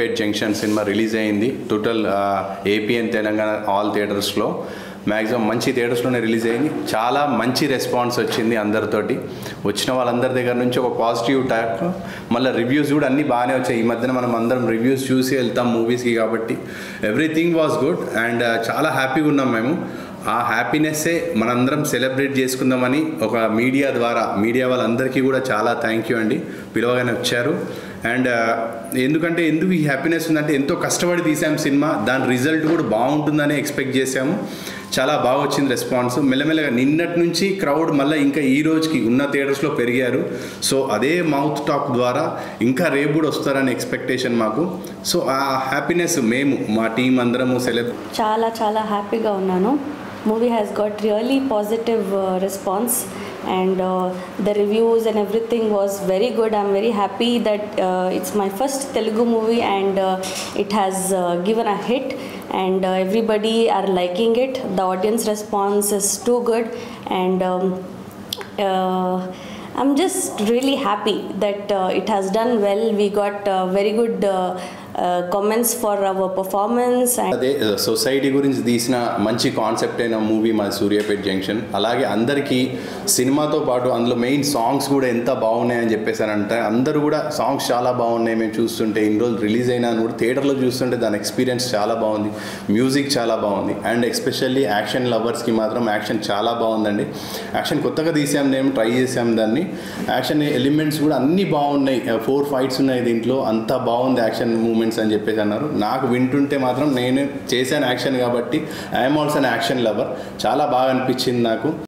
పేట్ junction cinema release అయింది. Total AP and Telangana all థియేటర్స్లో maximum మంచి థియేటర్స్లోనే రిలీజ్ అయింది. చాలా మంచి రెస్పాన్స్ వచ్చింది అందరితోటి. వచ్చిన వాళ్ళందరి దగ్గర నుంచి ఒక పాజిటివ్ టాక్, మళ్ళీ రివ్యూస్ కూడా అన్నీ బాగానే వచ్చాయి. ఈ మధ్యన మనం అందరం రివ్యూస్ చూసి వెళ్తాం మూవీస్కి, కాబట్టి ఎవ్రీథింగ్ వాజ్ గుడ్ అండ్ చాలా హ్యాపీగా ఉన్నాం మేము. ఆ హ్యాపీనెస్సే మనందరం సెలబ్రేట్ చేసుకుందామని ఒక మీడియా ద్వారా మీడియా వాళ్ళందరికీ కూడా చాలా థ్యాంక్ యూ అండి, పిలవగానే వచ్చారు. అండ్ ఎందుకంటే ఎందుకు ఈ హ్యాపీనెస్ ఉందంటే ఎంతో కష్టపడి తీసాం సినిమా, దాని రిజల్ట్ కూడా బాగుంటుందని ఎక్స్పెక్ట్ చేసాము. చాలా బాగా వచ్చింది రెస్పాన్స్. మెల్లమెల్లగా నిన్నటి నుంచి క్రౌడ్ మళ్ళీ ఇంకా ఈ రోజుకి ఉన్న థియేటర్స్లో పెరిగారు. సో అదే మౌత్ టాక్ ద్వారా ఇంకా రేపు కూడా వస్తారని ఎక్స్పెక్టేషన్ మాకు. సో ఆ హ్యాపీనెస్ మేము మా టీం అందరము చాలా చాలా హ్యాపీగా ఉన్నాను. Movie has got really positive response and the reviews and everything was very good. I'm very happy that it's my first Telugu movie and it has given a hit and everybody are liking it. The audience response is too good and I'm just really happy that it has done well. We got very good comments for our performance. అదే society గురించి తీసిన మంచి concept అయిన movie మా Suryapet junction. అలాగే అందరికీ సినిమాతో పాటు అందులో మెయిన్ సాంగ్స్ కూడా ఎంత బాగున్నాయని చెప్పేసానంటే అందరూ కూడా సాంగ్స్ చాలా బాగున్నాయి. మేము చూస్తుంటే ఇన్ని రోజులు రిలీజ్ అయినా కూడా థియేటర్లో చూస్తుంటే దాని ఎక్స్పీరియన్స్ చాలా బాగుంది. మ్యూజిక్ చాలా బాగుంది అండ్ ఎస్పెషల్లీ యాక్షన్ లవర్స్కి మాత్రం యాక్షన్ చాలా బాగుందండి. యాక్షన్ కొత్తగా తీసాం, మేము ట్రై చేసాం దాన్ని. యాక్షన్ ఎలిమెంట్స్ కూడా అన్నీ బాగున్నాయి. 4 ఫైట్స్ ఉన్నాయి దీంట్లో, అంతా బాగుంది యాక్షన్ మూమెంట్స్ అని చెప్పేసి అన్నారు. నాకు వింటుంటే మాత్రం నేను చేశాను యాక్షన్ కాబట్టి I'm also an action lover. చాలా బాగా అనిపించింది నాకు.